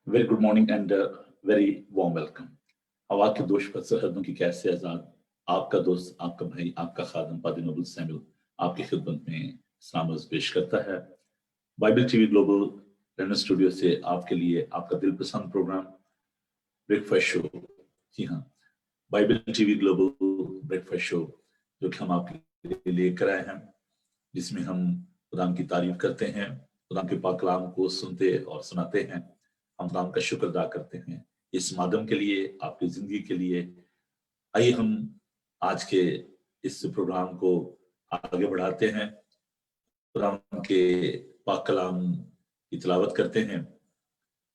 Very good morning and very warm welcome. हवा के दोष पर सरहदों की कैसे आजाद, आपका दोस्त, आपका भाई, आपका खादम पादी नोबल सैमुअल आपकी खिदमत में सलाम अर्ज पेश करता है। Bible TV global London studio से आपके लिए आपका दिलपसंद प्रोग्राम ब्रेकफास्ट शो। जी हाँ, Bible TV global breakfast show जो कि हम आपके लिए लेकर आए हैं, जिसमें हम खुदा की तारीफ करते हैं, खुदा के पाक कलाम को सुनते और सुनाते हैं। हम खुदा का शुक्र अदा करते हैं इस माध्यम के लिए, आपकी जिंदगी के लिए। आइए हम आज के इस प्रोग्राम को आगे बढ़ाते हैं, खुदा के पाक कलाम की तिलावत करते हैं।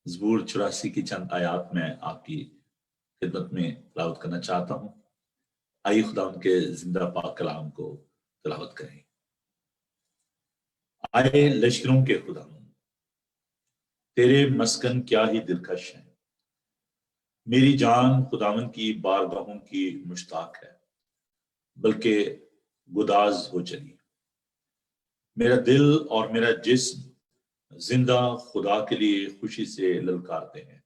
ज़बूर 84 की चंद आयात में आपकी खिदमत में तिलावत करना चाहता हूँ। आइए खुदा उनके जिंदा पाक कलाम को तिलावत करें। आए लश्करों के खुदा, तेरे मस्कन क्या ही दिलकश है। मेरी जान खुदावन की बारगाहों की मुश्ताक है, बल्कि गुदाज हो चली। मेरा दिल और मेरा जिस्म जिंदा खुदा के लिए खुशी से ललकारते हैं।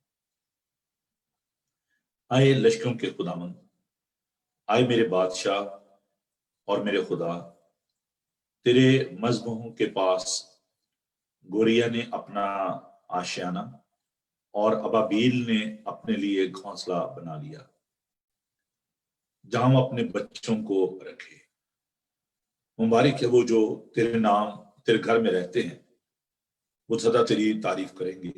आए लश्करों के खुदावन, आए मेरे बादशाह और मेरे खुदा, तेरे मजबूहों के पास गोरिया ने अपना आशियाना और अबाबील ने अपने लिए घोंसला बना लिया, जहां अपने बच्चों को रखे। मुबारक है वो जो तेरे घर में रहते हैं, वो सदा तेरी तारीफ करेंगे।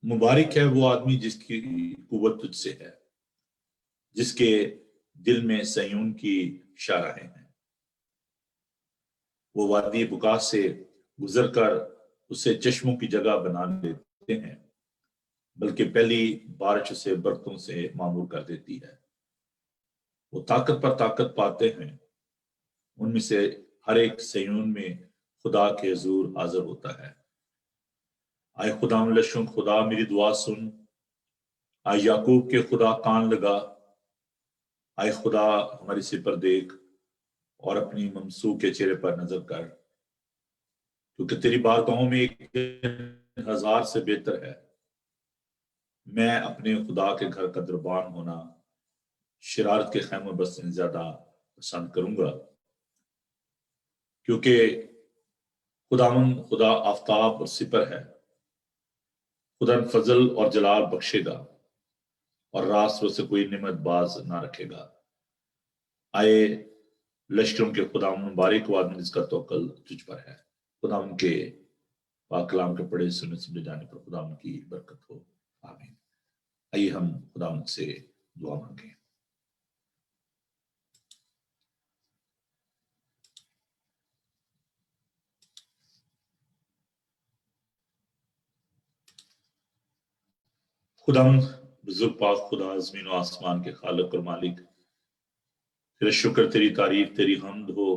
मुबारक है वो आदमी जिसकी कुव्वत तुझसे है, जिसके दिल में सयून की शाहराहें हैं। वो वादी बुकास से गुजर कर उसे चश्मों की जगह बना लेते हैं, बल्कि पहली बारिश से बरतों से मामूर कर देती है। वो ताकत पर ताकत पाते हैं, उनमें से हर एक सयून में खुदा के हुजूर हाजिर होता है। आए खुदा लशों खुदा मेरी दुआ सुन, आए याकूब के खुदा कान लगा। आए खुदा हमारी सिर पर देख और अपनी ममसू के चेहरे पर नजर कर, क्योंकि तेरी बारगाहों में एक हजार से बेहतर है। मैं अपने खुदा के घर का दरबान होना शरारत के खैमे बसने ज्यादा पसंद करूंगा, क्योंकि खुदा आफ्ताब और सिपर है। खुदा फजल और जलाल बख्शेगा और रास्तों से कोई निमत बाज ना रखेगा। आए लश्करों के खुदा मुबारक वाद जिसका तवक्कल तुझ पर है। खुदा उनके पाक कलाम के पढ़े सुने समझे जाने पर खुदा उनकी बरकत हो, आमीन। आइए हम खुदा उनसे दुआ मांगे। खुदा बुजुर्ग पाक खुदा ज़मीन और आसमान के खालिक और मालिक, तेरा शुक्र, तेरी तारीफ, तेरी हम्द हो,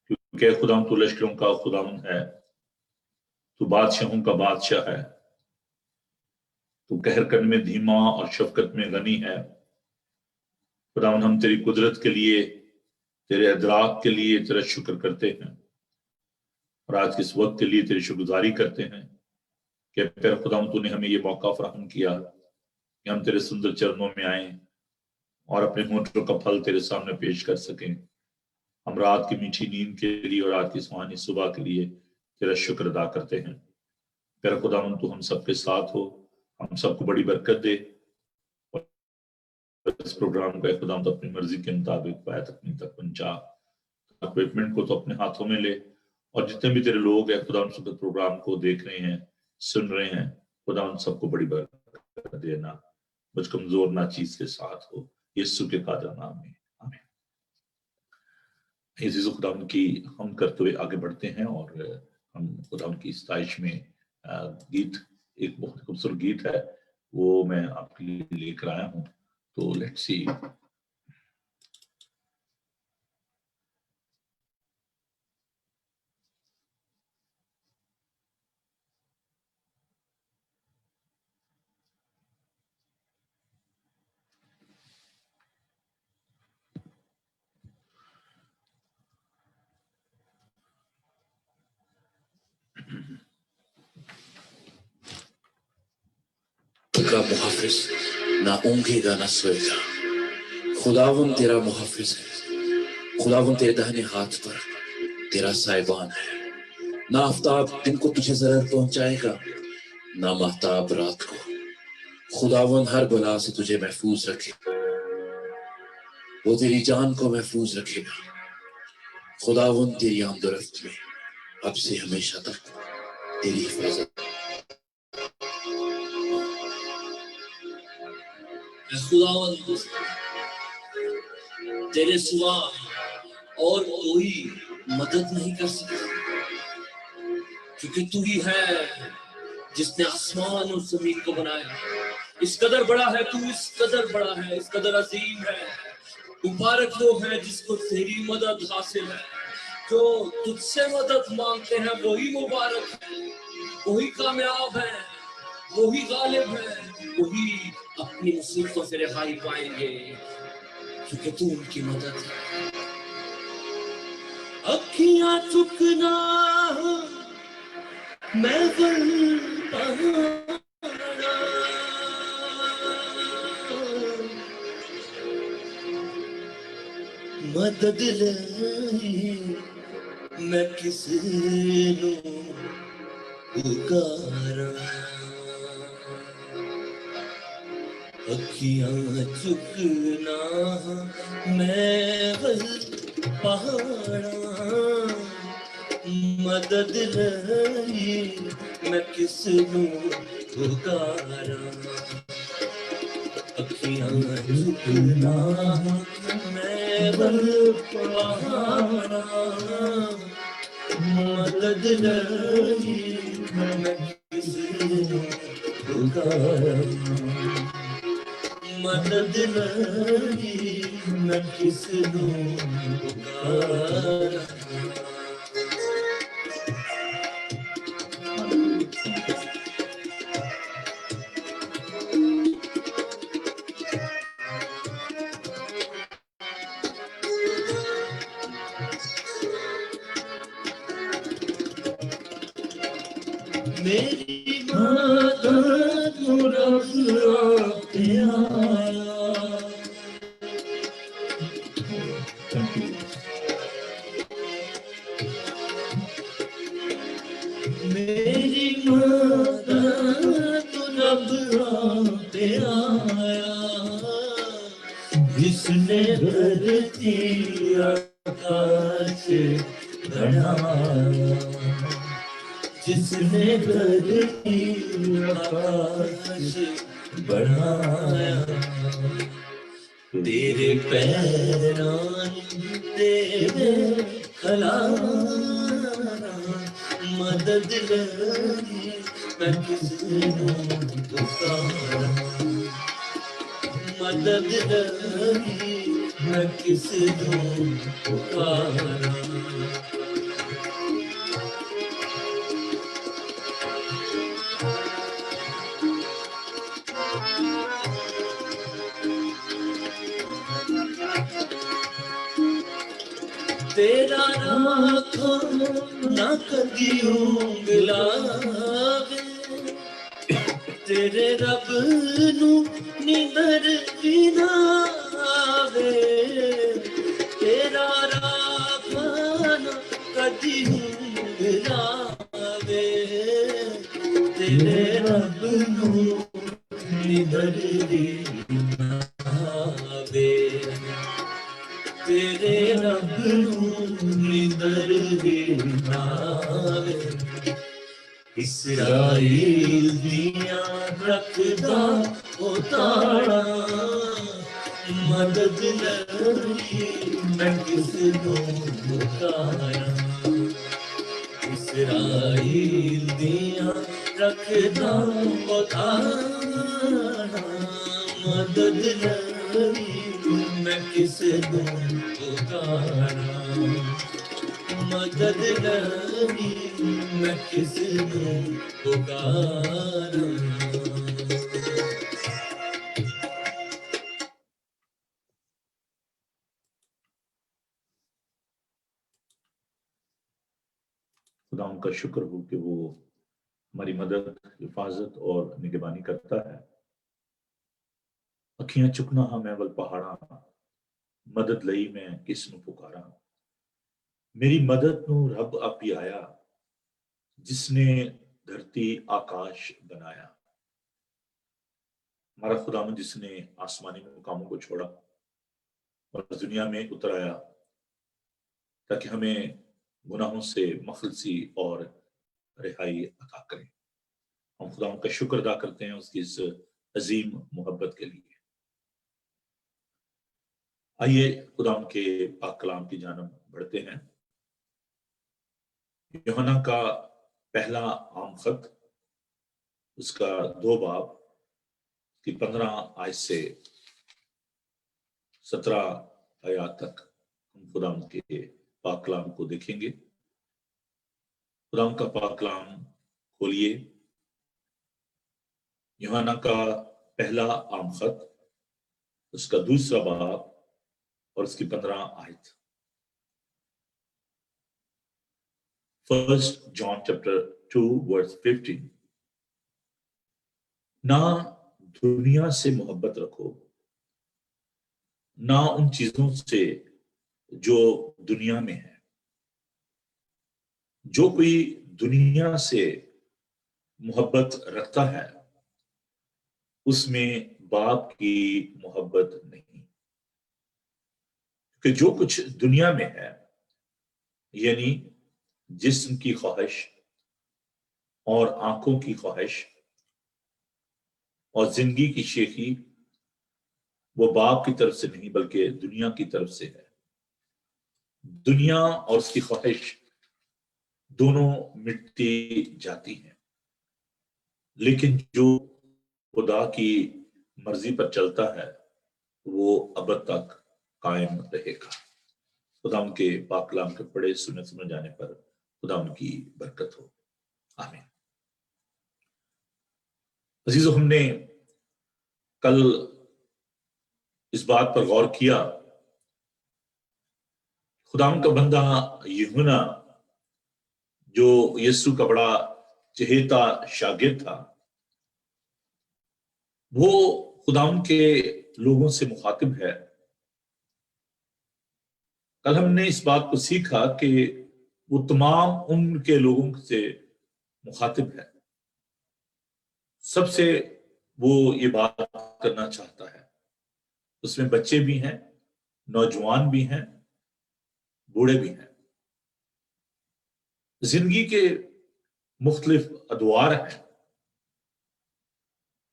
क्योंकि खुदा तू लश्करों का खुदा है, तू बादशाहों का बादशाह है। तू कहर करने में धीमा और शफकत में गनी है। खुदा हम तेरी कुदरत के लिए, तेरे अदराक के लिए तेरा शुक्र करते हैं, और आज के इस वक्त के लिए तेरी शुक्रगुजारी करते हैं कि फिर खुदा तूने हमें ये मौका फराहम किया कि हम तेरे सुंदर चरणों में आए और अपने होठों का फल तेरे सामने पेश कर सकें। हम रात की मीठी नींद के लिए और रात की सुहानी सुबह के लिए तेरा शुक्र अदा करते हैं। फिर खुदा तू हम सबके साथ हो, हम सबको बड़ी बरकत दे, और इस प्रोग्राम को खुदा तो अपनी मर्जी के मुताबिक पाया तकमील तक पहुंचा। इक्विपमेंट को तो अपने हाथों में ले, और जितने भी तेरे लोग हैं खुदा उन सब प्रोग्राम को देख रहे हैं, सुन रहे हैं, खुदा उन सबको बड़ी बरकत देना। मुझ कमजोर ना चीज के साथ हो, यीशु के कादर नाम में, आमीन। खुदा की हम करते हुए आगे बढ़ते हैं और हम खुदा उनकी इस्ताइश में गीत, एक बहुत खूबसूरत गीत है, वो मैं आपके लिए लेकर आया हूँ। तो लेट्स सी। का मुहाफिज ना ऊंघेगा ना सोएगा, खुदावन तेरा मुहाफिज है, खुदावन तेरे दाहिने हाथ पर तेरा साहिबान है। ना आफ्ताब दिन को तुझे जरर पहुंचाएगा, ना महताब रात को। खुदावन हर बला से तुझे महफूज रखे, वो तेरी जान को महफूज रखेगा। खुदावन तेरी आमदरफ्त में अब से हमेशा तक तेरी हिफाजत। खुदावन तेरे सिवा और कोई मदद नहीं कर सकता, क्योंकि तू ही है जिसने आसमान और जमीन को बनाया। इस कदर बड़ा है तू, इस कदर बड़ा है, इस कदर अजीम है। मुबारक वो है जिसको तेरी मदद हासिल है। जो तुझसे मदद मांगते हैं वही मुबारक है, वही कामयाब है, वही गालिब है, वही अपनी मुसीबतों से रिहाई पाएंगे, क्योंकि तू उनकी मदद है। अखियां चुकना मैं मदद ले मैं किसी नू पुकारा। अखियां चुकना मैं पहाड़ा, मदद ले मैं किस नू पुकारा। अखियां चुकना मैं पहाड़ा, मदद ले मैं किस नू पुकारा। मदद ले मैं किस नू पुकारा। मेरी मदद रब आया, मेरी मदद रब आया, जिसने धरती आकाश बनाया, जिसने धरती आकाश बनाया। तेरे पैरां तेरे खलारा, मदद लगी मैं किसनू पुकारा। मदद लगी मैं किसनू पुकारा। तेरा राखो ना कदी उंगलावे, तेरे रब नू निंदर भी ना आवे। तेरा राखो ना कदी उंगलावे, तेरे रब नू निंदर भी ना आवे। तेरे रब नू निंदर भी ना आवे। इस्राएल दियां रखदा ओ ताड़ा, मदद लगी मैं किसनू पुकारा। इजराइल दिया रखदा उठाना मदद लई मैं किस नूं पुकारा मदद लई मैं किस नूं पुकारा खुदा उनका शुक्र हो कि वो हमारी मदद, हिफाजत और निगरानी करता है। अखियां चुकना हाँ मैं वल पहाड़ा मदद लई मैं किस नूं पुकारा मेरी मदद नूं रब आप ही आया जिसने धरती आकाश बनाया। हमारा खुदावंद जिसने आसमानी मुकामों को छोड़ा और दुनिया में उतर आया ताकि हमें गुनाहों से मखलसी और रिहाई अता करें। हम खुदावंद का शुक्र अदा करते हैं उसकी इस अजीम मोहब्बत के लिए। आइए खुदावंद के पाक कलाम की जानब बढ़ते हैं। यूहन्ना का पहला आम खत उसका 2 बाब की 15 आयत से 17 आयत तक हम खुदावंद के पाक कलाम को देखेंगे। खुदावंद का पाक कलाम खोलिए। यूहन्ना का पहला आम खत उसका 2 बाब और उसकी 15 आयत। 1 John chapter 2 verse 15। ना दुनिया से मोहब्बत रखो ना उन चीजों से जो दुनिया में है। जो कोई दुनिया से मोहब्बत रखता है उसमें बाप की मोहब्बत नहीं, कि जो कुछ दुनिया में है यानी जिस्म की ख्वाहिश और आंखों की ख्वाहिश और जिंदगी की शेखी वो बाप की तरफ से नहीं बल्कि दुनिया की तरफ से है। दुनिया और उसकी ख्वाहिश दोनों मिटती जाती हैं, लेकिन जो खुदा की मर्जी पर चलता है वो अब तक कायम रहेगा। खुदा उनके पाक कलाम के पढ़े सुने सुने जाने पर खुदा उनकी बरकत हो। आमीन। अजीजो, हमने कल इस बात पर गौर किया खुदाम का बंदा यूहन्ना जो यीशु का बड़ा चहेता शागिर्द था, वो खुदाम के लोगों से मुखातिब है। कल हमने इस बात को सीखा कि वो तमाम उम्र के लोगों से मुखातिब है। सबसे वो ये बात करना चाहता है। उसमें बच्चे भी हैं, नौजवान भी हैं, बूढ़े भी हैं। जिंदगी के मुख्तलिफ अदवार हैं।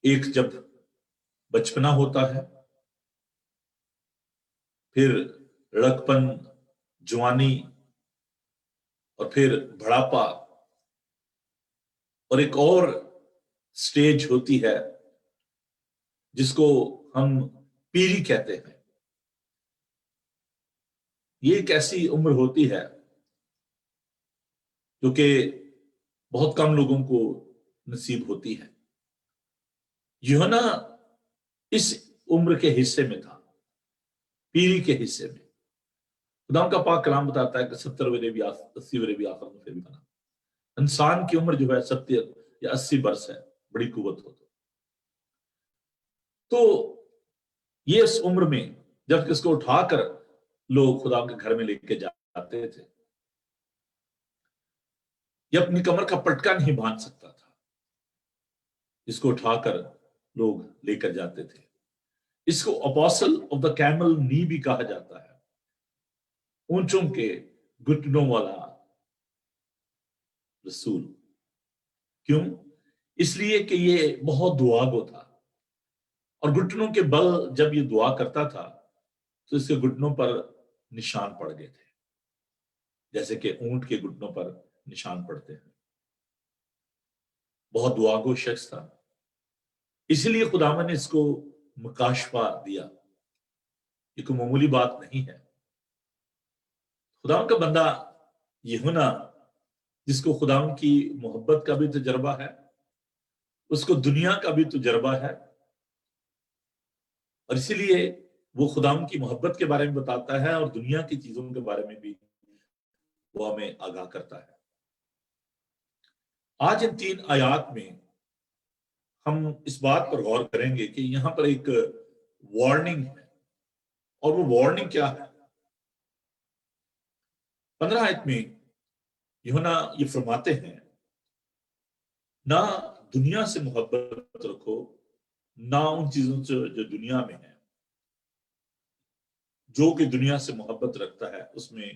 एक जब बचपना होता है, फिर लड़कपन, जवानी और फिर बुढ़ापा, और एक और स्टेज होती है जिसको हम पीढ़ी कहते हैं। ये एक ऐसी उम्र होती है जो कि बहुत कम लोगों को नसीब होती है। यूहन्ना इस उम्र के हिस्से में था, पीढ़ी के हिस्से में। खुदा का पाक कलाम बताता है कि 70 वरे भी 80 वरे भी आखिर में फिर भी बना। इंसान की उम्र जो है 70 या 80 वर्ष है, बड़ी कुवत हो तो ये इस उम्र में जब इसको उठाकर लोग खुदा के घर में लेके जाते थे, ये अपनी कमर का पटका नहीं बांध सकता था, इसको उठाकर लोग लेकर जाते थे। इसको अपोस्टल ऑफ द कैमल नी भी कहा जाता है, ऊंचों के घुटनों वाला रसूल। क्यों? इसलिए कि ये बहुत दुआगो था और घुटनों के बल जब ये दुआ करता था तो इसके घुटनों पर निशान पड़ गए थे, जैसे कि ऊंट के घुटनों पर निशान पड़ते हैं। बहुत दुआगो शख्स था, इसलिए खुदावन ने इसको मुकाशफा दिया। ये कोई मामूली बात नहीं है। खुदावन का बंदा यूहन्ना, जिसको खुदावन की मोहब्बत का भी तजर्बा है, उसको दुनिया का भी तजर्बा है, और इसीलिए वो खुदावन की मोहब्बत के बारे में बताता है और दुनिया की चीजों के बारे में भी वो हमें आगाह करता है। आज इन 3 आयात में हम इस बात पर गौर करेंगे कि यहां पर एक वार्निंग है, और वो वार्निंग क्या है। 15 आयत में यूहन्ना ये फरमाते हैं, ना दुनिया से मोहब्बत रखो, ना उन चीजों से जो दुनिया में है। जो कि दुनिया से मोहब्बत रखता है उसमें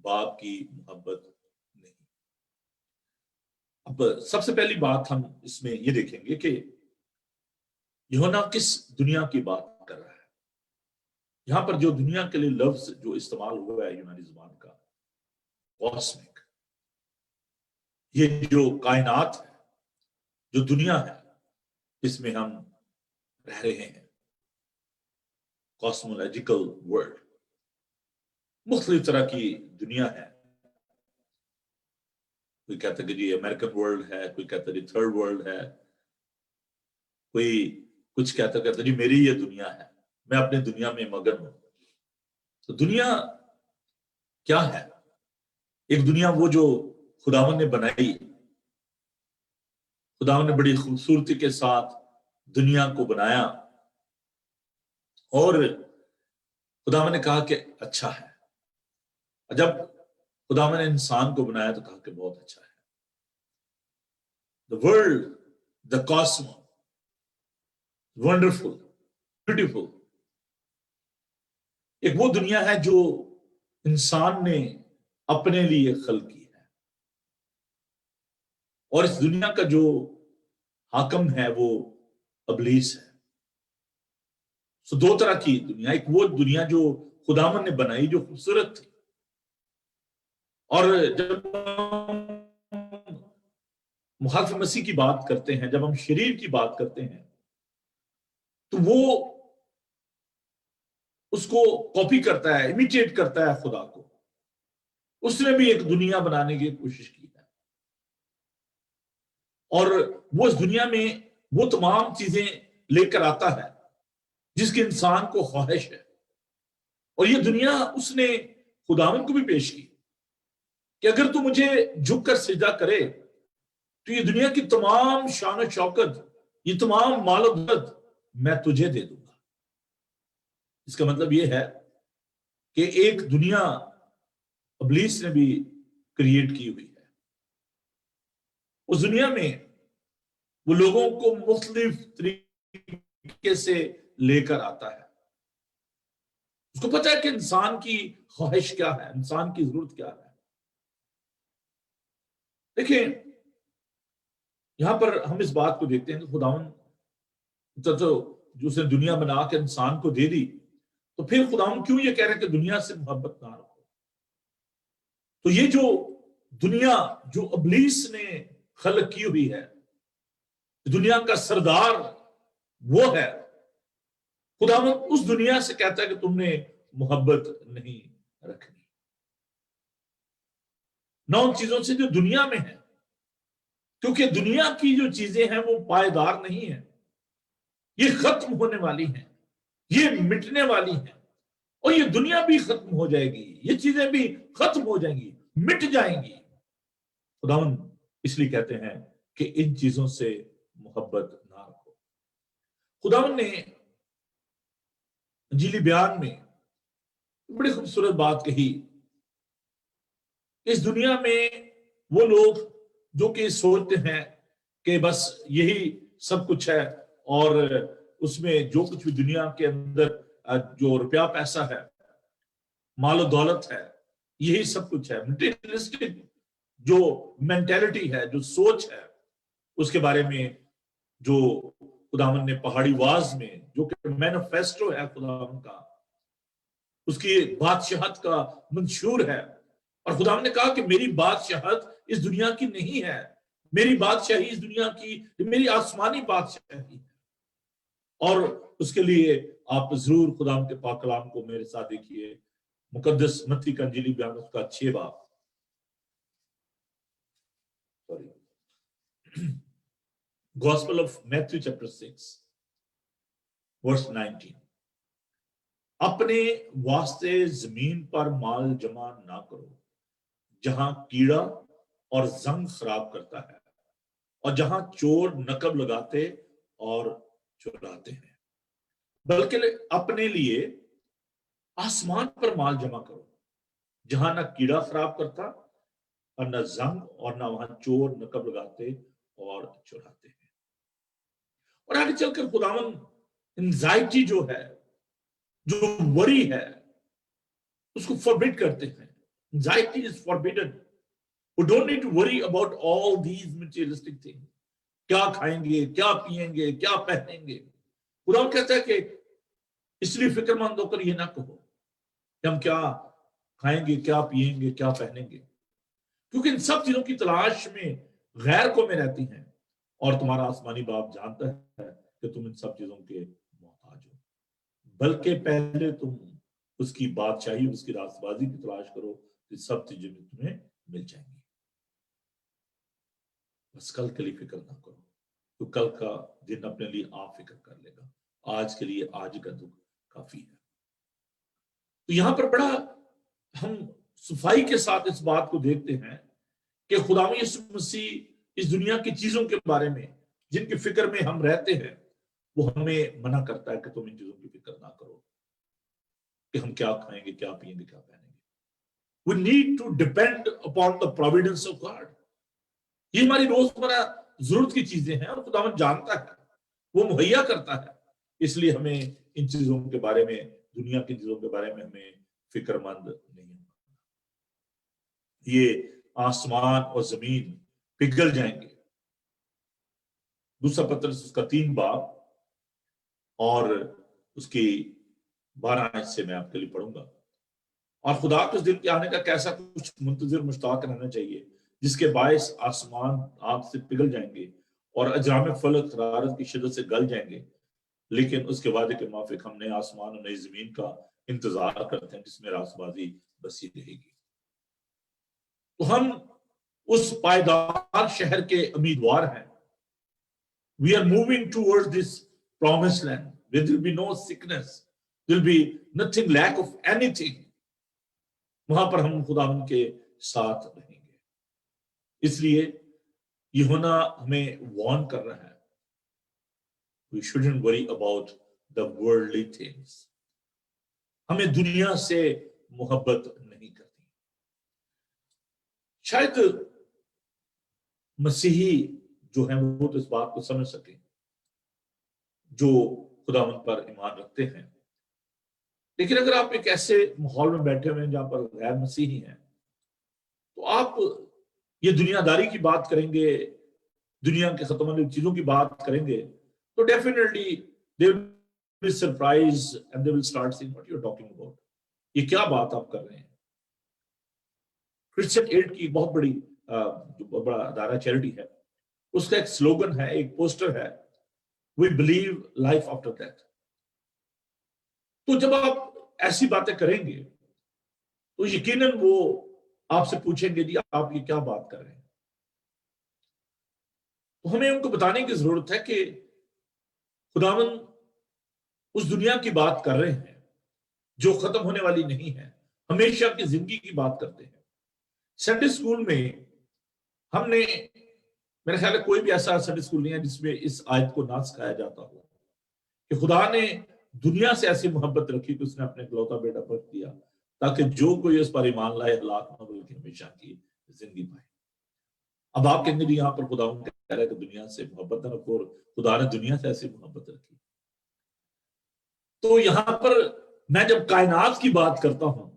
बाप की मोहब्बत नहीं। अब सबसे पहली बात हम इसमें ये देखेंगे कि यूहन्ना किस दुनिया की बात कर रहा है। यहां पर जो दुनिया के लिए लफ्ज जो इस्तेमाल हुआ है यूनानी जुबान का, कॉस्मिक, ये जो कायनात है, जो दुनिया है जिसमें हम रह रहे हैं, कॉस्मोलॉजिकल वर्ल्ड, मुख्तलिफ तरह की दुनिया है। कोई कहता है कि जी अमेरिकन वर्ल्ड है, कोई कहता है जी थर्ड वर्ल्ड है, कोई कुछ कहता जी मेरी ये दुनिया है, मैं अपनी दुनिया में मगन हूं। तो दुनिया क्या है? एक दुनिया वो जो खुदावन ने बनाई, खुदावन ने बड़ी खूबसूरती के साथ दुनिया को बनाया और खुदावन ने कहा कि अच्छा है। जब खुदावन ने इंसान को बनाया तो कहा कि बहुत अच्छा है। The world, the Cosmo, wonderful, beautiful, एक वो दुनिया है जो इंसान ने अपने लिए खल की है, और इस दुनिया का जो हाकम है वो अबलीस है। सो 2 तरह की दुनिया, एक वो दुनिया जो खुदावन ने बनाई जो खूबसूरत थी, और जब हम मुहाफ़ मसीह की बात करते हैं, जब हम शरीर की बात करते हैं, तो वो उसको कॉपी करता है, इमिटेट करता है खुदा को। उसने भी एक दुनिया बनाने की कोशिश की है, और वो इस दुनिया में वो तमाम चीजें लेकर आता है जिसकी इंसान को ख्वाहिश है। और ये दुनिया उसने खुदावन को भी पेश की कि अगर तू मुझे झुककर सिजदा करे तो ये दुनिया की तमाम शान और शौकत, ये तमाम माल और दौलत मैं तुझे दे दूंगा। इसका मतलब ये है कि एक दुनिया इब्लीस ने भी क्रिएट की हुई है। उस दुनिया में वो लोगों को मुख्तलिफ तरीके से लेकर आता है। उसको पता है कि इंसान की ख्वाहिश क्या है, इंसान की जरूरत क्या है। देखिए, यहां पर हम इस बात को देखते हैं कि खुदावन तो जो उसने दुनिया बना के इंसान को दे दी, तो फिर खुदावन क्यों ये कह रहे हैं कि दुनिया से मोहब्बत ना रखो। तो ये जो दुनिया जो इब्लीस ने खलक की हुई है, दुनिया का सरदार वो है, खुदावन उस दुनिया से कहता है कि तुमने मोहब्बत नहीं रखनी, ना उन चीजों से जो दुनिया में है, क्योंकि दुनिया की जो चीजें हैं वो पायदार नहीं है, ये खत्म होने वाली हैं, ये मिटने वाली हैं, और ये दुनिया भी खत्म हो जाएगी, ये चीजें भी खत्म हो जाएंगी, मिट जाएंगी। खुदावन इसलिए कहते हैं कि इन चीजों से मोहब्बत ना रखो। खुदावन ने इंजीली बयान में बड़ी खूबसूरत बात कही। इस दुनिया में वो लोग जो कि सोचते हैं कि बस यही सब कुछ है, और उसमें जो कुछ भी दुनिया के अंदर जो रुपया पैसा है, माल और दौलत है, यही सब कुछ है। मटेरियलिस्टिक जो मेंटेलिटी है, जो सोच है, उसके बारे में जो खुदावन ने पहाड़ी वाज में, जो कि मैनिफेस्टो है खुदावन का, उसकी बादशाहत का मंशूर है, और खुदा ने कहा कि मेरी बादशाहत इस दुनिया की नहीं है, मेरी बादशाही इस दुनिया की, मेरी आसमानी बादशाही है। और उसके लिए आप जरूर खुदा के पाक कलाम को मेरे साथ देखिए, मुकद्दस मत्ती का इंजील बयान उसका 6 बाब, gospel of Matthew chapter 6 verse 19। अपने वास्ते जमीन पर माल जमा ना करो जहां कीड़ा और जंग खराब करता है और जहां चोर नकब लगाते और चुराते हैं, बल्कि अपने लिए आसमान पर माल जमा करो जहां ना कीड़ा खराब करता और न जंग और ना वहां चोर नकब लगाते और चुराते हैं। और आगे चलकर खुदावन एंजाइटी जो है, जो वरी है, उसको फॉरबिड करते हैं। Anxiety is forbidden. We don't need to worry about all these materialistic things. क्या खाएंगे, क्या पिएंगे, क्या पहनेंगे। खुदा कहता है कि इसलिए फिक्रमंद होकर ये ना कहो कि हम क्या खाएंगे, क्या पिएंगे, क्या पहनेंगे, क्योंकि इन सब चीजों की तलाश में गैर कौमें रहती हैं और तुम्हारा आसमानी बाप जानता है कि तुम इन सब चीजों के मोहताज हो। बल्कि पहले तुम उसकी बादशाही, उसकी रास्तबाजी की तलाश करो, तो सब चीजें तुम्हें मिल जाएंगी। बस कल के लिए फिक्र ना करो, तो कल का दिन अपने लिए आप फिक्र कर लेगा। आज के लिए आज का दुख काफी है। तो यहां पर बड़ा हम सफाई के साथ इस बात को देखते हैं कि खुदावंद यीशु मसीह इस दुनिया की चीजों के बारे में जिनकी फिक्र में हम रहते हैं, वो हमें मना करता है कि तुम इन चीजों की फिक्र ना करो कि हम क्या खाएंगे, क्या पिएंगे, क्या पहनेंगे। We need to depend upon the providence of God. ये हमारी रोजमर्रा जरूरत की चीजें हैं और खुदावंद जानता है, वो मुहैया करता है। इसलिए हमें इन चीजों के बारे में, दुनिया की चीजों के बारे में हमें फिक्रमंद नहीं होना। ये आसमान और जमीन पिघल जाएंगे। दूसरा पत्रस उसका 3 बाब और उसकी 12 आयत से मैं आपके लिए पढ़ूंगा। और खुदा के उस दिन के आने का कैसा कुछ मुंतजिर मुश्ताक रहना चाहिए, जिसके बायस आसमान आग से पिघल जाएंगे और अजराम फलक हरारत की शिद्दत से गल जाएंगे, लेकिन उसके वादे के माफिक हम नए आसमान और नई जमीन का इंतजार करते हैं जिसमें रास्तबाजी बसी रहेगी। तो हम उस पायदार शहर के उम्मीदवार हैं। We are moving towards this promised land, there will be no sickness, there will be nothing lack of anything. वहां पर हम खुदावंद के साथ रहेंगे। इसलिए यूहन्ना हमें वार्न कर रहा है, we shouldn't worry about the worldly things. हमें दुनिया से मोहब्बत नहीं करनी। शायद मसीही जो है वो तो इस बात को समझ सके, जो खुदावंद पर ईमान रखते हैं। लेकिन अगर आप एक ऐसे माहौल में बैठे हुए हैं जहां पर गैर मसीही हैं, तो आप ये दुनियादारी की बात करेंगे, दुनिया के खत्म होने चीजों की बात करेंगे, तो definitely they will be surprised and they will start saying what you are talking about. ये क्या बात आप कर रहे हैं। क्रिश्चियन एड की बहुत बड़ी जो बड़ा अदारा चैरिटी है, उसका एक स्लोगन है, एक पोस्टर है, we believe life after death. तो जब आप ऐसी बातें करेंगे तो यकीनन वो आपसे पूछेंगे, जी आप ये क्या बात कर रहे हैं। तो हमें उनको बताने की जरूरत है कि खुदावंद उस दुनिया की बात कर रहे हैं जो खत्म होने वाली नहीं है, हमेशा की जिंदगी की बात करते हैं। संडे स्कूल में हमने, मेरे ख्याल है कोई भी ऐसा संडे स्कूल नहीं है जिसमें इस आयत को ना सिखाया जाता हो कि खुदा ने दुनिया से ऐसी मोहब्बत रखी कि उसने अपने इकलौता बेटा पर दिया, ताकि जो कोई उस पर ईमान लाए हलाक न बल्कि हमेशा की जिंदगी पाए। अब आप कहेंगे यहाँ पर खुदा कह रहा है कि दुनिया से मोहब्बत न रखो, खुदा ने दुनिया से ऐसी मोहब्बत रखी। तो यहां पर मैं जब कायनात की बात करता हूं,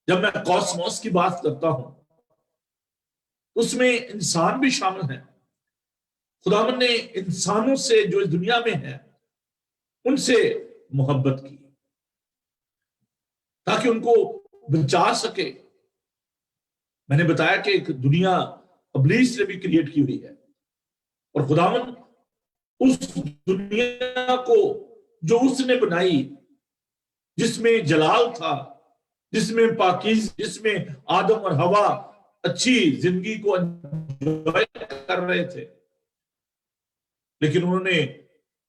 जब मैं कॉस्मोस की बात करता हूं, उसमें इंसान भी शामिल है। खुदावंद ने इंसानों से जो इस दुनिया में है उनसे मोहब्बत की ताकि उनको बचा सके, मैंने बताया कि एक दुनिया इब्लीस ने भी क्रिएट की हुई है, और खुदावन उस दुनिया को जो उसने बनाई, जिसमें जलाल था, जिसमें पाकीज़, जिसमें आदम और हवा अच्छी जिंदगी को एंजॉय कर रहे थे, लेकिन उन्होंने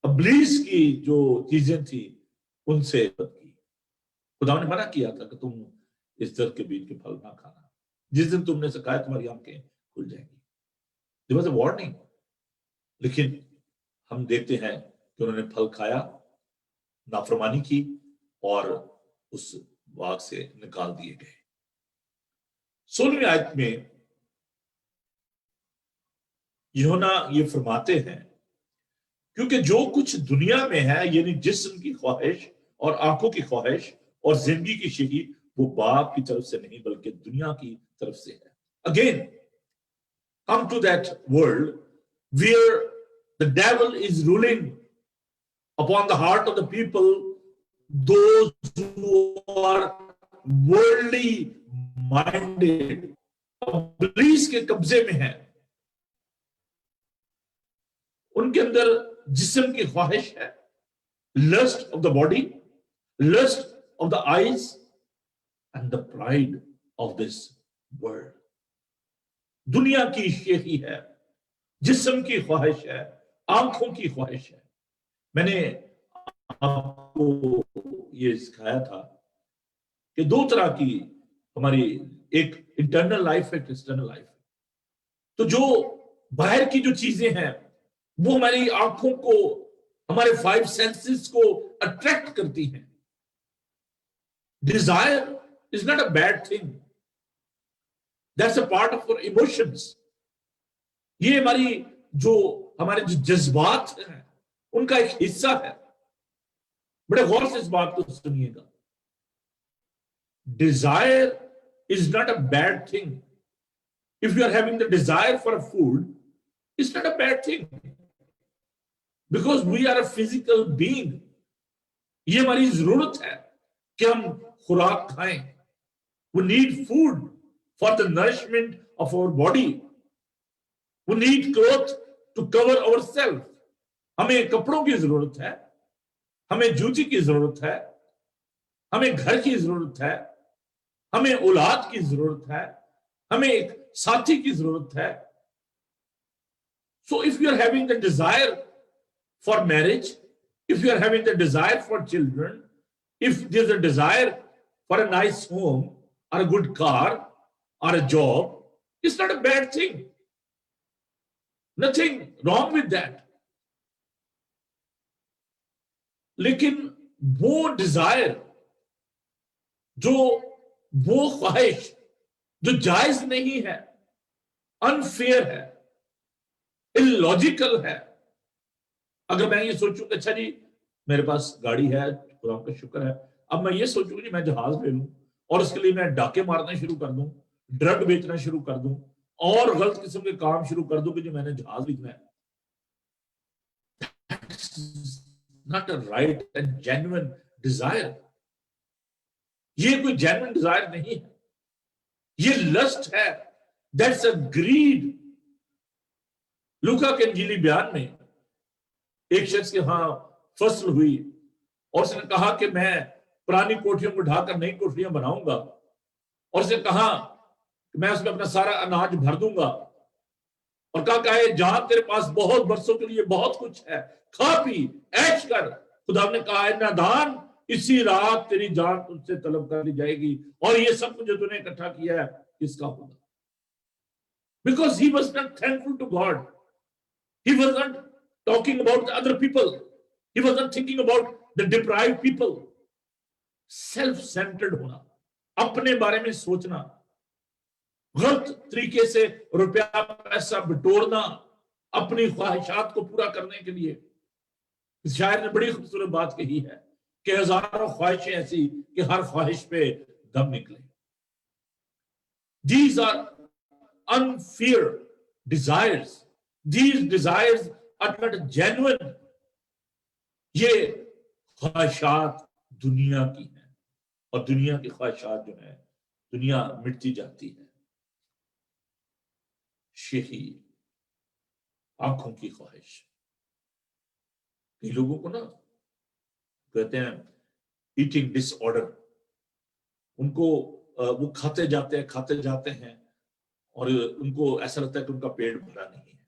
इब्लीस की जो चीजें थी उनसे की। खुदा ने मना किया था कि तुम इस दरख्त के बीज के फल ना खाना, जिस दिन तुमने से कहा तुम्हारी आंखें खुल जाएंगी। देयर वाज अ वार्निंग, लेकिन हम देखते हैं कि उन्होंने फल खाया, नाफरमानी की और उस बाग से निकाल दिए गए। 16वीं आयत में यूहन्ना ये फरमाते हैं, क्योंकि जो कुछ दुनिया में है, यानी जिस्म की ख्वाहिश और आंखों की ख्वाहिश और जिंदगी की शही, वो बाप की तरफ से नहीं बल्कि दुनिया की तरफ से है। Again come to that world where the devil is ruling upon the heart of the people, those who are worldly minded, इब्लीस के कब्जे में है। उनके अंदर जिस्म की ख्वाहिश है, lust of the body, lust of the eyes and the pride of this world. दुनिया की यही है, जिस्म की ख्वाहिश है, आंखों की ख्वाहिश है। मैंने आपको ये सिखाया था कि दो तरह की हमारी एक इंटरनल लाइफ है, एक एक्सटर्नल लाइफ है। तो जो बाहर की जो चीजें हैं वो हमारी आंखों को, हमारे 5 सेंसेस को अट्रैक्ट करती हैं। Desire is not a bad thing, that's a part of our emotions. ये हमारे जो जज्बात हैं उनका एक हिस्सा है। बड़े गौर से इस बात को सुनिएगा, desire is not a bad thing. If you are having the desire for a food, it's not a bad thing, because we are a physical being. ये हमारी जरूरत है कि हम खुराक खाएं। We need food for the nourishment of our body. We need cloth to cover our self. हमें कपड़ों की जरूरत है, हमें जूती की जरूरत है, हमें घर की जरूरत है, हमें औलाद की जरूरत है, हमें एक साथी की जरूरत है। So if you are having the desire for marriage, if you are having the desire for children, if there's a desire for a nice home or a good car or a job, it's not a bad thing. Nothing wrong with that. लेकिन वो Dzire, वो ख्वाहिश जो जायज नहीं है, unfair है, illogical है। अगर मैं ये सोचूं कि अच्छा जी मेरे पास गाड़ी है, खुदा का शुक्र है, अब मैं ये सोचूं कि मैं जहाज ले लूं और उसके लिए मैं डाके मारना शुरू कर दूं, ड्रग बेचना शुरू कर दूं और गलत किस्म के काम शुरू कर दूं कि जो मैंने जहाज खरीदना है। Not a right and genuine desire. ये कोई जेन्युइन डिजायर नहीं है, ये लस्ट है। That's a greed. लूका के इंजीली बयान में एक शख्स के यहां फसल हुई और उसने कहा कि मैं पुरानी कोठरियों को ढाकर नई कोठरियां बनाऊंगा, और उसने कहा कि मैं उसमें अपना सारा अनाज भर दूंगा, और कहा है जहां तेरे पास बहुत बरसों के लिए बहुत कुछ है, खा पी ऐश कर। खुदा ने कहा है नादान, इसी रात तेरी जान तुझसे तलब कर ली जाएगी, और ये सब कुछ जो तूने इकट्ठा किया है किसका होगा? Because he was not thankful to God, he was not talking about the other people, he was not thinking about the deprived people. Self-centered होना, अपने बारे में सोचना, गलत तरीके से रुपया पैसा बिटोरना अपनी ख्वाहिशात को पूरा करने के लिए। इस शायर ने बड़ी खूबसूरत बात कही है कि हजारों ख्वाहिशें ऐसी कि हर ख्वाहिश पे दम निकले। These are unfair desires. These desires are not genuine. ये ख्वाहिशात दुनिया की हैं, और दुनिया की ख्वाहिशात जो है दुनिया मिटती जाती है। शेही, आंखों की ख्वाहिश। कई लोगों को ना कहते हैं ईटिंग डिसऑर्डर, उनको वो खाते जाते हैं और उनको ऐसा लगता है कि उनका पेट भरा नहीं है।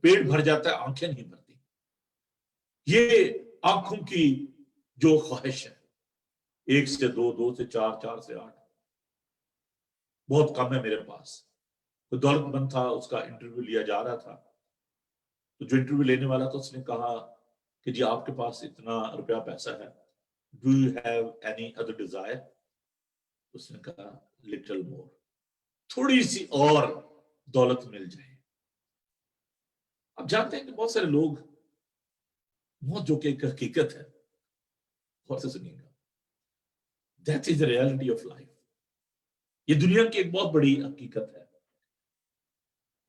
पेट भर जाता है, आंखें नहीं भरती। ये आंखों की जो ख्वाहिश है, 1 से 2, 2 से 4, 4 से 8, बहुत कम है मेरे पास। तो दौलतमंद था, उसका इंटरव्यू लिया जा रहा था, तो जो इंटरव्यू लेने वाला था उसने कहा कि जी आपके पास इतना रुपया पैसा है, do you have any other desire? उसने कहा लिटिल मोर, थोड़ी सी और दौलत मिल जाए। अब जानते हैं कि बहुत सारे लोग, मौत जो कि एक हकीकत है, बहुत से सुनिएगा, that is the reality of life. ये दुनिया की एक बहुत बड़ी हकीकत है।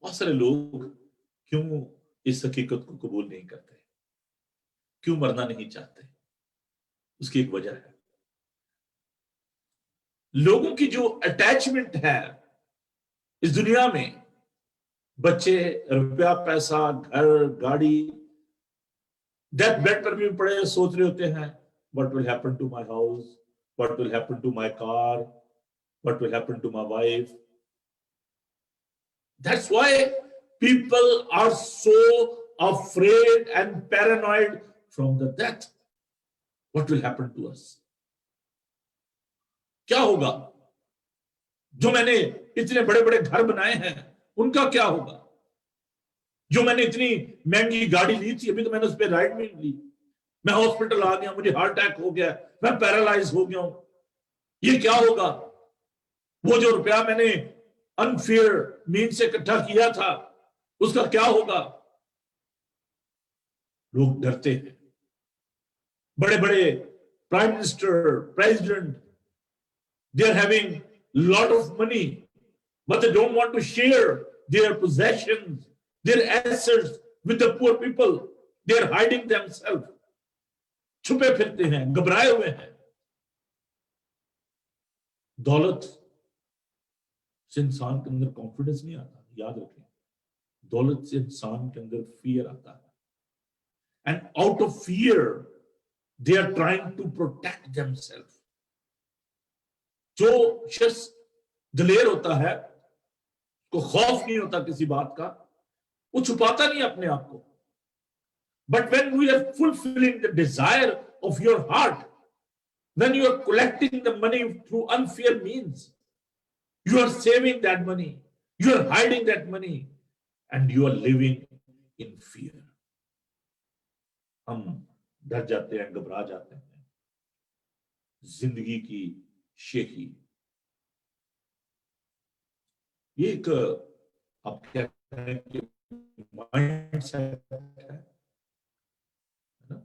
बहुत सारे लोग क्यों इस हकीकत को कबूल नहीं करते, क्यों मरना नहीं चाहते? उसकी एक वजह है, लोगों की जो अटैचमेंट है इस दुनिया में, बच्चे, रुपया, पैसा, घर, गाड़ी, डेथ बेड पर भी पड़े सोच रहे होते हैं what will happen to my house, what will happen to my car, what will happen to my wife. That's why people are so afraid and paranoid from the death. What will happen to us? क्या होगा? जो मैंने इतने बड़े बड़े घर बनाए हैं उनका क्या होगा? जो मैंने इतनी महंगी गाड़ी ली थी, अभी तो मैंने उस पर राइड भी ली, मैं हॉस्पिटल आ गया, मुझे हार्ट अटैक हो गया, मैं पैरालाइज हो गया हूं, ये क्या होगा? वो जो रुपया मैंने अनफेयर मीन से इकट्ठा किया था उसका क्या होगा? लोग डरते हैं। बड़े बड़े prime minister, president, they are having lot of money, but they don't want to share their possessions, their assets with the poor people. They are hiding themselves. छुपे फिरते हैं, घबराए हुए हैं। दौलत से इंसान के अंदर कॉन्फिडेंस नहीं आता, याद रखें। दौलत से इंसान के अंदर फियर आता है, and out of fear they are trying to protect themselves. जो शख्स दिलेर होता है, को खौफ नहीं होता किसी बात का, वो छुपाता नहीं अपने आप को। But when we are fulfilling the desire of your heart, when you are collecting the money through unfair means, you are saving that money, you are hiding that money, and you are living in fear. हम डर जाते हैं, घबरा जाते हैं। जिंदगी की शेखी, ये एक, आप क्या कहें कि माइंड सेट है ना,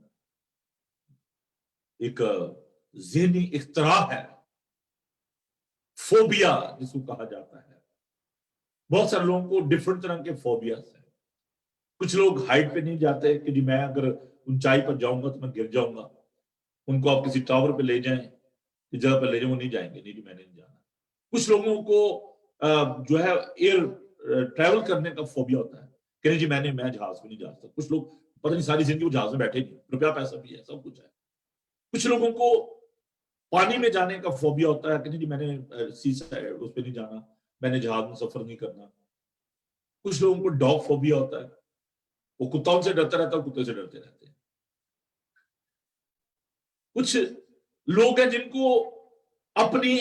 एक ज़हनी इख्तरा है, फोबिया जिसको कहा जाता है। बहुत सारे लोगों को डिफरेंट तरह के फोबियास हैं। कुछ लोग हाइट पे नहीं जाते कि जी मैं अगर ऊंचाई पर जाऊंगा तो मैं गिर जाऊंगा। उनको आप किसी टावर पे ले जाएं, किसी जगह पर ले जाएं, वो नहीं जाएंगे, नहीं जी मैंने नहीं जाना। कुछ लोगों को जो है एयर ट्रैवल करने का फोबिया होता है कि नहीं जी मैं जहाज में नहीं जा सकता। कुछ लोग पता नहीं सारी जिंदगी वो जहाज में बैठे नहीं, रुपया पैसा भी है, सब कुछ है। कुछ लोगों को पानी में जाने का फोबिया होता है कि नहीं जी मैंने सी साइड उस पर नहीं जाना, मैंने जहाज में सफर नहीं करना। कुछ लोगों को डॉग फोबिया होता है, वो कुत्तों से डरता रहता है, कुत्ते से डरते रहते हैं। कुछ लोग हैं जिनको अपनी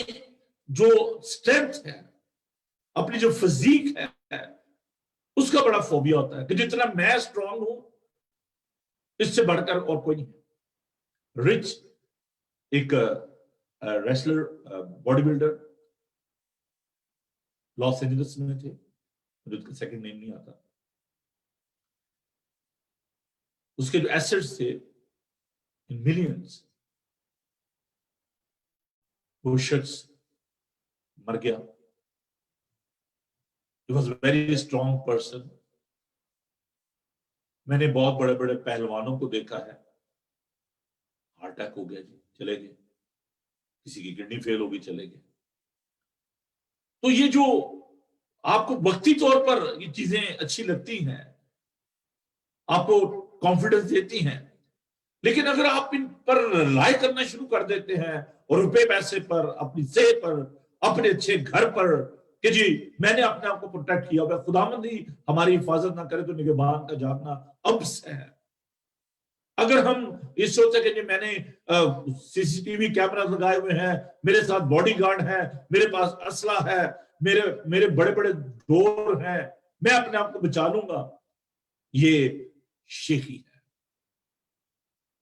जो स्ट्रेंथ है, अपनी जो फिजिक है, उसका बड़ा फोबिया होता है कि जितना मैं स्ट्रांग हूं इससे बढ़कर और कोई नहीं। रिच एक wrestler, body builder, Los Angeles में थे, मुझे उसका सेकंड नेम नहीं आता। उसके जो एसेट्स थे इन मिलियंस, वो शख्स मर गया। He was a very strong person. मैंने बहुत बड़े बड़े पहलवानों को देखा है, हार्ट अटैक हो गया जी, चले गए। किसी की किडनी फेल होगी, चले गए। तो ये जो आपको वक्ती तौर पर ये चीजें अच्छी लगती हैं, आपको कॉन्फिडेंस देती हैं, लेकिन अगर आप इन पर रिलाई करना शुरू कर देते हैं और रुपए पैसे पर, अपनी सेहत पर, अपने अच्छे घर पर, कि जी मैंने अपने आप को प्रोटेक्ट किया हुआ, खुदावंद ही हमारी हिफाजत ना करे तो निगहबान का जागना अब से है। अगर हम ये सोचते कि जी मैंने सीसीटीवी कैमरा लगाए हुए हैं, मेरे साथ बॉडीगार्ड है, मेरे पास असला है, मेरे मेरे बड़े बड़े डोर हैं, मैं अपने आप को बचा लूंगा, ये शेखी है।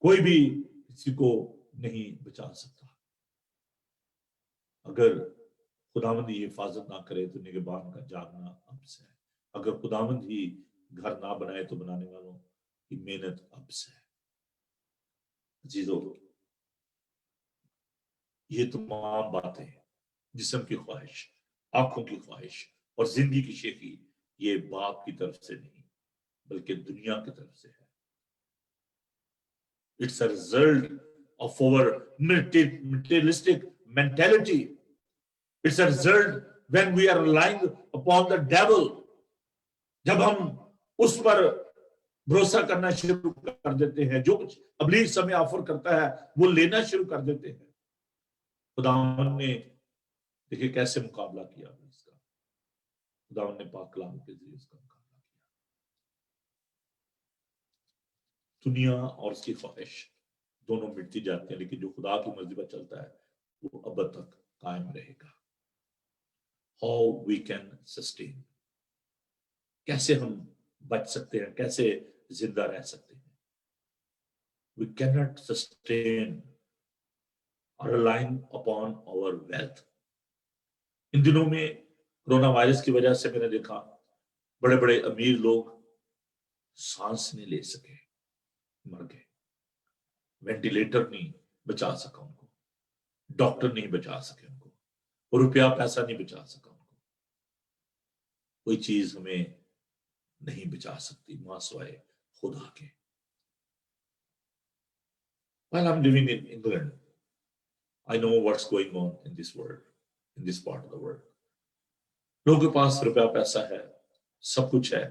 कोई भी किसी को नहीं बचा सकता। अगर खुदावंद ही हिफाजत ना करे तो निगहबान का जागना अब से है। अगर खुदावंद ही घर ना बनाए तो बनाने वालों की मेहनत अब से है। अजीजों, ये तमाम बातें जिस्म की ख्वाहिश, आंखों की ख्वाहिश और जिंदगी की शेखी, ये बाप की तरफ से नहीं बल्कि दुनिया की तरफ से है। It's a result of our materialistic mentality. It's a result when we are relying upon the devil. जब हम उस पर भरोसा करना शुरू कर देते हैं, जो कुछ इब्लीस हमें ऑफर करता है वो लेना शुरू कर देते हैं। खुदावंद ने देखिए कैसे मुकाबला किया इसका। खुदावंद ने पाक कलाम के जरिए इसका मुकाबला किया। दुनिया और उसकी ख्वाहिश दोनों मिटती जाती है, लेकिन जो खुदा की मर्जी पर चलता है वो अब तक कायम रहेगा। हाउ वी कैन सस्टेन, कैसे हम बच सकते हैं, कैसे जिंदा रह सकते हैं। We can not sustain relying upon our wealth. इन दिनों में कोरोना वायरस की वजह से मैंने देखा बड़े बड़े अमीर लोग सांस नहीं ले सके, मर गए। वेंटिलेटर नहीं बचा सका उनको, डॉक्टर नहीं बचा सके उनको, और रुपया पैसा नहीं बचा सका उनको। कोई चीज हमें नहीं बचा सकती मां सिवाय खुदा के। While I'm living in England, I know what's going on in this world, in this part of the world. लोगों के पास रुपया पैसा है, सब कुछ है,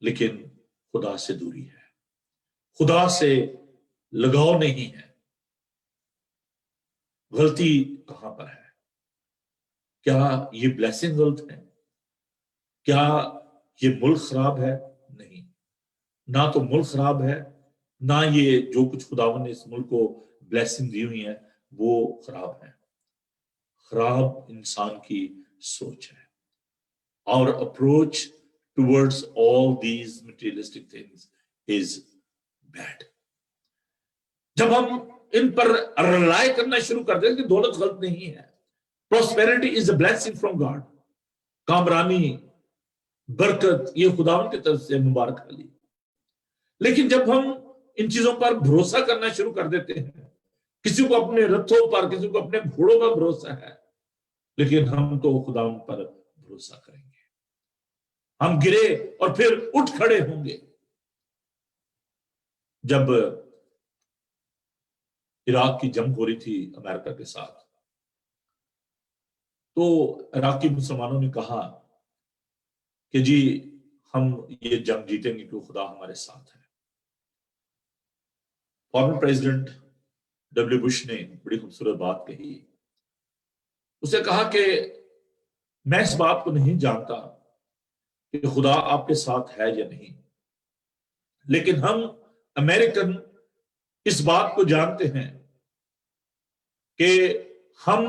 लेकिन खुदा से दूरी है, खुदा से लगाव नहीं है। गलती कहां पर है? क्या ये ब्लेसिंग गलत है? क्या ये मुल्क खराब है? नहीं, ना तो मुल्क खराब है, ना ये जो कुछ खुदावन ने इस मुल्क को ब्लेसिंग दी हुई है वो खराब है। खराब इंसान की सोच है। Our approach towards all these materialistic things is bad. जब हम इन पर रिलाई करना शुरू कर दें कि दौलत गलत नहीं है, prosperity is a blessing from God, Kamrani, बरकत ये खुदावन की तरफ से मुबारक अली। लेकिन जब हम इन चीजों पर भरोसा करना शुरू कर देते हैं, किसी को अपने रथों पर, किसी को अपने घोड़ों पर भरोसा है, लेकिन हम तो खुदावन पर भरोसा करेंगे। हम गिरे और फिर उठ खड़े होंगे। जब इराक की जंग हो रही थी अमेरिका के साथ, तो इराकी मुसलमानों ने कहा कि जी हम ये जंग जीतेंगे क्योंकि खुदा हमारे साथ है। फॉर्मर प्रेसिडेंट डब्ल्यू बुश ने बड़ी खूबसूरत बात कही। उसे कहा कि मैं इस बात को नहीं जानता कि खुदा आपके साथ है या नहीं, लेकिन हम अमेरिकन इस बात को जानते हैं कि हम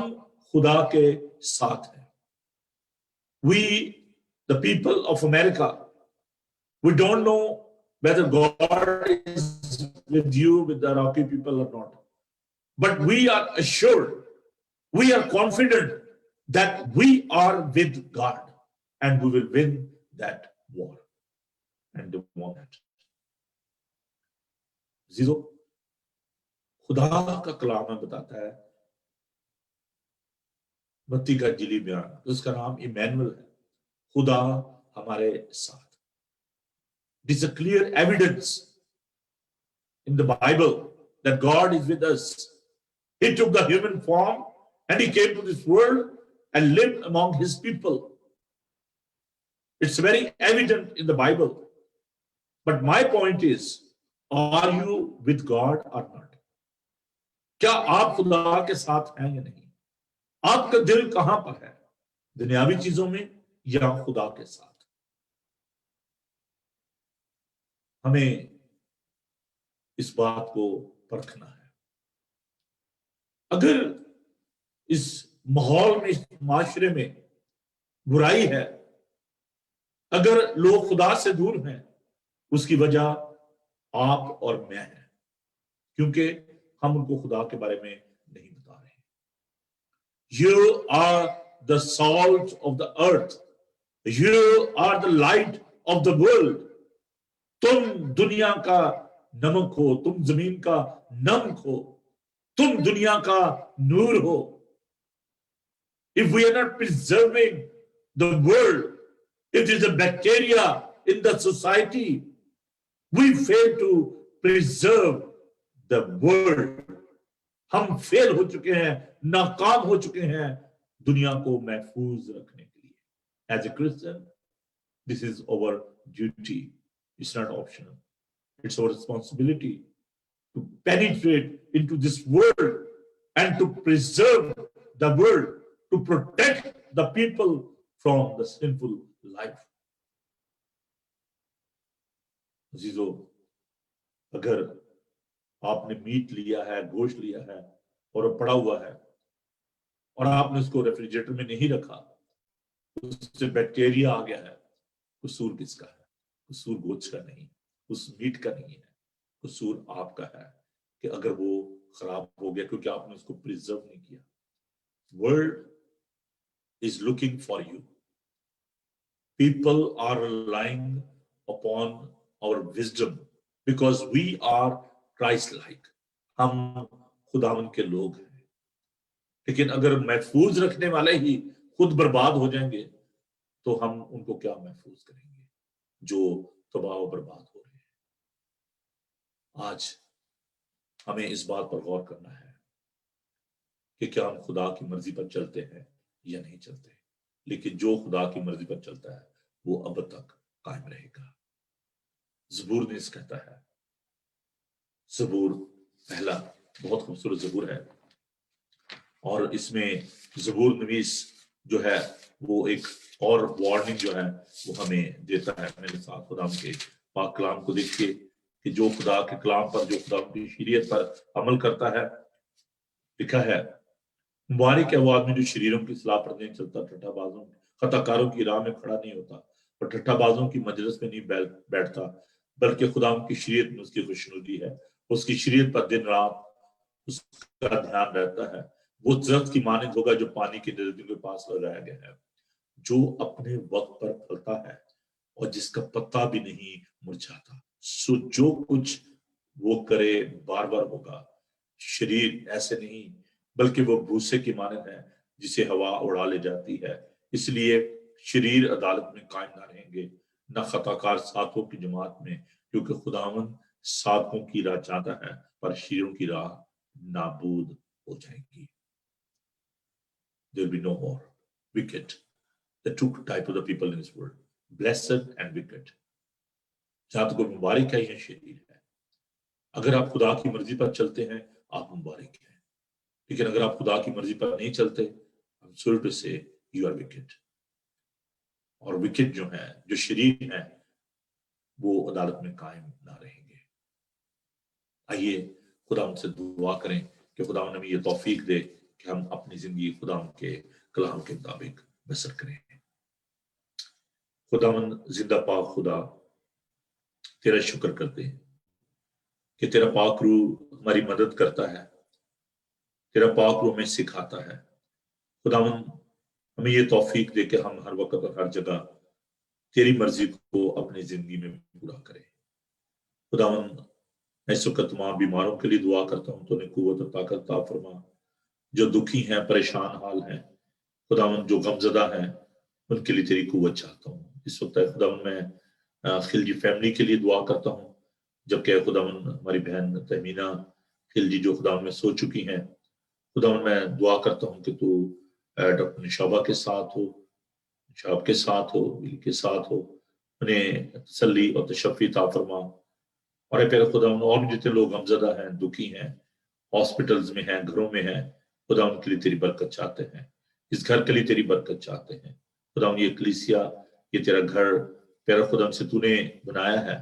खुदा के साथ हैं। We, the people of America, we don't know whether God is with you, with the Iraqi people or not, but we are assured, we are confident that we are with God and we will win that war and they won that. Zero, खुदा का कलाम में बताता है मत्ती का जिली बयान, तो उसका नाम इमैनुअल है, खुदा हमारे साथ। It is a clear evidence in the Bible that God is with us. He took the human form and he came to this world and lived among his people. It's very evident in the Bible. But my point is, are you with God or not? क्या आप खुदा के साथ हैं या नहीं? आपका दिल कहां पर है, दुनियावी चीजों में या खुदा के साथ? हमें इस बात को परखना है। अगर इस माहौल में, इस माशरे में बुराई है, अगर लोग खुदा से दूर हैं, उसकी वजह आप और मैं है, क्योंकि हम उनको खुदा के बारे में नहीं बता रहे। You are the salt of the earth. You are the light of the world. तुम दुनिया का नमक हो, तुम जमीन का नमक हो, तुम दुनिया का नूर हो। If we are not preserving the world, if there is a bacteria in the society, we fail to preserve the world. हम फेल हो चुके हैं, नाकाम हो चुके हैं दुनिया को महफूज रखने के लिए। As a Christian, this is our duty. It's not optional. It's our responsibility to penetrate into this world and to preserve the world, to protect the people from the sinful life. अजीजों, अगर आपने meet लिया है, गोश्त लिया है और वो पड़ा हुआ है और आपने उसको रेफ्रिजरेटर में नहीं रखा, उससे बैक्टीरिया आ गया है, कसूर किसका है? कसूर गोश्त का नहीं, उस मीट का नहीं है, कसूर आपका है कि अगर वो खराब हो गया क्योंकि आपने उसको प्रिजर्व नहीं किया। World is looking for you. People are relying upon our wisdom because we are Christ-like. हम खुदावन के लोग हैं, लेकिन अगर महफूज रखने वाले ही खुद बर्बाद हो जाएंगे तो हम उनको क्या महफूज करेंगे जो तबाह और बर्बाद हो रहे हैं। आज हमें इस बात पर गौर करना है कि क्या हम खुदा की मर्जी पर चलते हैं या नहीं चलते, लेकिन जो खुदा की मर्जी पर चलता है वो अब तक कायम रहेगा। ज़बूर ने इस कहता है, ज़बूर पहला बहुत खूबसूरत ज़बूर है और इसमें ज़बूर नवीस जो है वो एक और वार्निंग जो है वो हमें देता है। मेरे साथ खुदा के पाक कलाम को देखिए कि जो खुदा के कलाम पर, जो खुदा की शरीयत पर अमल करता है, लिखा है, मुबारक है वो आदमी जो शरीरों की सलाह पर नहीं चलता, ठट्ठाबाजों खताकारों की राह में खड़ा नहीं होता और ठट्ठाबाजों की मजलिस में नहीं बैठता, बल्कि खुदा की शरीयत में उसकी खुशनुदी है, उसकी शरीयत पर दिन रात उसका ध्यान रहता है। वो दरख्त की मानिंद होगा जो पानी की नदियों के पास लगाया गया है, जो अपने वक्त पर फलता है और जिसका पत्ता भी नहीं मुरझाता। सो जो कुछ वो करे बार बार होगा। शरीर ऐसे नहीं बल्कि वो भूसे की मानिंद है जिसे हवा उड़ा ले जाती है। इसलिए शरीर अदालत में कायम ना रहेंगे, न खताकार सातों की जमात में, क्योंकि खुदावन सातों की राह चाहता है पर शरीरों की राह नाबूद हो जाएगी। There will be no more wicked. The two type of the people in this world, blessed and wicked. जहां तक मुबारक है यह शरीर है। अगर आप खुदा की मर्जी पर चलते हैं आप मुबारक हैं, लेकिन अगर आप खुदा की मर्जी पर नहीं चलते, I'm sorry to say you are wicked. और विकेट जो है, जो शरीर है, वो अदालत में कायम ना रहेंगे। आइए खुदा उनसे दुआ करें कि खुदा हमें ये तौफीक दे कि हम अपनी जिंदगी खुदा के कलाम के मुताबिक बसर करें। खुदावन जिंदा पाक खुदा, तेरा शुक्र करते हैं कि तेरा पाक रूह हमारी मदद करता है, तेरा पाक रूह हमें सिखाता है। खुदावन हमें ये तौफीक दे कि हम हर वक्त और हर जगह तेरी मर्जी को अपनी जिंदगी में पूरा करें। खुदावन मैं इस वक्त तमाम बीमारों के लिए दुआ करता हूँ, तूने कुव्वत और ताकत अता फरमा। जो दुखी हैं, परेशान हाल हैं, खुदावन जो गमजदा हैं, उनके लिए तेरी कुव्वत चाहता हूँ। इस वक्त खुदावन मैं खिलजी फैमिली के लिए दुआ करता हूँ, जबकि खुदावन हमारी बहन तहमीना खिलजी जो खुदावन में सो चुकी हैं, खुदावन मैं दुआ करता हूँ कि तू डॉक्टर निशाबा के साथ हो, जो आपके साथ हो, दिल के साथ हो, उन्हें तसल्ली और तशफ़ी अता फरमा। और प्यारे खुदा, और भी जितने लोग गमज़दा हैं, दुखी हैं, हॉस्पिटल्स में हैं, घरों में हैं, खुदा उनके लिए तेरी बरकत चाहते हैं, इस घर के लिए तेरी बरकत चाहते हैं। खुदा ये कलीसिया, ये तेरा घर प्यारे खुदा से तूने बनाया है।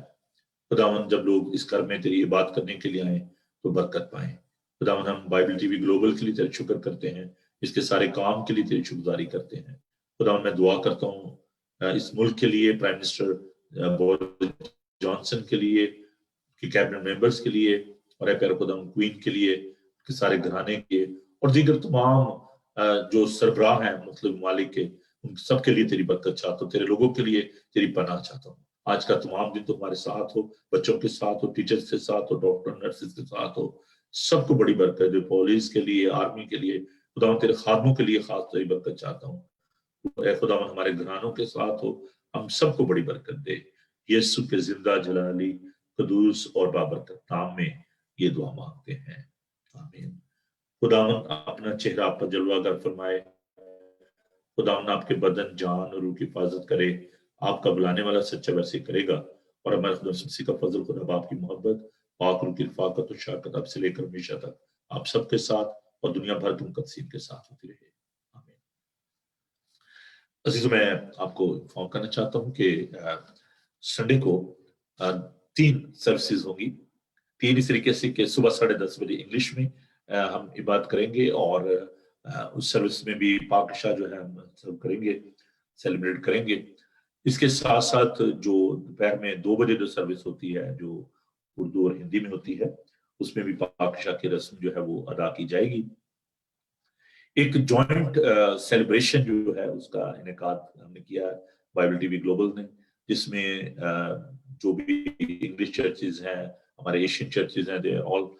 खुदावन जब लोग इस घर में तेरी बात करने के लिए आए तो बरकत पाए। खुदावन हम बाइबल टीवी ग्लोबल के लिए तेरा शुक्र करते हैं, इसके सारे काम के लिए तेरी शुक्रगुजारी करते हैं। खुदावन मैं दुआ करता हूँ इस मुल्क के लिए, प्राइम मिनिस्टर बोरिस जॉनसन के लिए, कि कैबिनेट मेंबर्स के लिए, और प्यारे खुदावन क्वीन के लिए, के सारे घराने के, और दीगर तमाम जो सरबराह हैं मुख्तलिफ ममालिक के, उन सबके लिए तेरी बरकत चाहता हूँ, तेरे लोगों के लिए तेरी पनाह चाहता हूँ। आज का तमाम दिन तो हमारे साथ हो, बच्चों के साथ हो, टीचर्स के साथ हो, डॉक्टर नर्सेस के साथ हो, सबको बड़ी बरकत दे। पुलिस के लिए, आर्मी के लिए, खुदावन तेरे खादमों के लिए खास तेरी बरकत चाहता हूँ। खुदावन हमारे घरानों के साथ हो, हम सबको बड़ी बरकत दे। यीशु के जिंदा जलाली कदूस और बाबरकत नाम में ये दुआ मांगते हैं, आमीन। खुदावन अपना चेहरा आप पर जलवागर फरमाए, खुदावन आपके बदन, जान और रूह की हिफाजत करे। आपका बुलाने वाला सच्चा वैसे करेगा। और हमारे खुदा मसीह का फजल, खुदा बाप की मोहब्बत, पाक रूह की रफ़ाकत और शफ़क़त अब से लेकर हमेशा तक आप सबके साथ और दुनिया भर के मुक़द्दसीन के साथ होती रहे, आमीन। अज़ीज़ों, मैं आपको इन्फॉर्म करना चाहता हूँ कि संडे को 3 सर्विसेज होंगी। 3 इस तरीके से कि सुबह 10:30 बजे इंग्लिश में हम इबादत करेंगे, और उस सर्विस में भी पाकशा जो है हम सर्व करेंगे, सेलिब्रेट करेंगे। इसके साथ साथ जो दोपहर में 2 बजे जो सर्विस होती है, जो उर्दू और हिंदी में होती है, उसमें भी पाकशा की रस्म जो है वो अदा की जाएगी। एक जॉइंट सेलिब्रेशन जो है उसका इनेकाद हमने किया है बाइबल टीवी ग्लोबल ने, जिसमें जो भी इंग्लिश चर्चेज हैं, हमारे एशियन चर्चेज हैं, they are all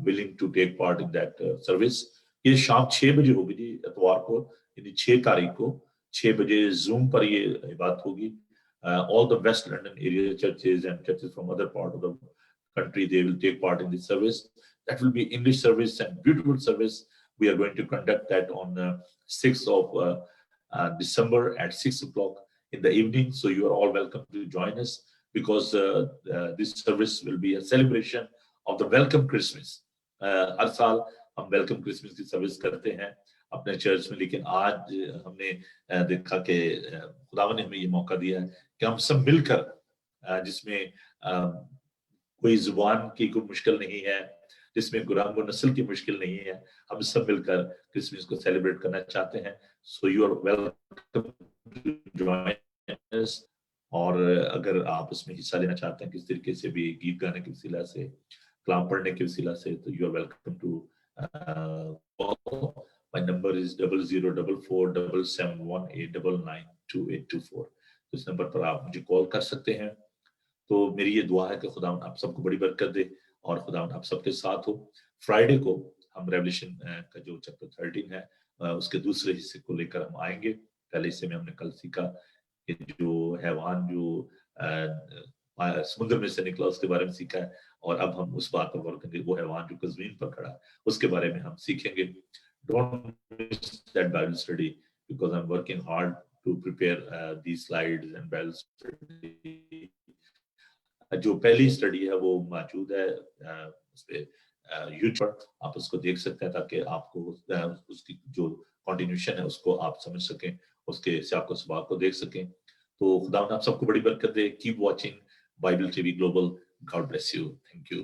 willing to take part in that service. ये शाम 6 बजे होगी जी, इतवार को, यानी 6 तारीख को 6 बजे जूम पर ये इबादत होगी। All the West London area churches and churches from other part of the country, they will take part in this service. That will be English service and beautiful service. We are going to conduct that on 6th of December at 6 o'clock in the evening. So you are all welcome to join us, because this service will be a celebration of the Welcome Christmas. हर साल हम welcome Christmas की service करते हैं अपने church में, लेकिन आज हमने देखा कि खुदावन ने हमें ये मौका दिया है कि हम सब मिलकर, जिसमें कोई जुबान की कोई मुश्किल नहीं है, जिसमें गुलाम नस्ल की मुश्किल नहीं है, हम सब मिलकर क्रिसमस को सेलिब्रेट करना चाहते हैं। So you are welcome to join us. और अगर आप उसमें हिस्सा लेना चाहते हैं किस तरीके से भी, गीत गाने के वसीला से, कलाम पढ़ने के वसीला से, तो you are welcome to call. My number is 00447718992824। इस नंबर पर आप मुझे कॉल कर सकते हैं। तो मेरी ये दुआ है कि खुदावन आप सबको बड़ी बरकत दे और खुदावन आप सबके साथ हो। फ्राइडे को हम रेवलेशन का जो चैप्टर 13 है उसके दूसरे हिस्से को लेकर हम आएंगे। पहले हिस्से में हमने कल सीखा कि जो हैवान जो समुद्र में से निकला उसके बारे में सीखा है, और अब हम उस बात पर गौर करेंगे, वो हैवान जो ज़मीन पर खड़ा है उसके बारे में हम सीखेंगे। Don't miss that Bible study, because I am working hard to prepare these slides and Bible study. जो पहली स्टडी है वो मौजूद है उस पे यूट्यूब पर, आप उसको देख सकते हैं ताकि आपको उसकी जो कंटिन्यूशन है उसको आप समझ सकें, उसके से आपको सबक को देख सकें। तो खुदा आप सबको बड़ी बरकत दे। Keep watching Bible TV global. God bless you. Thank you.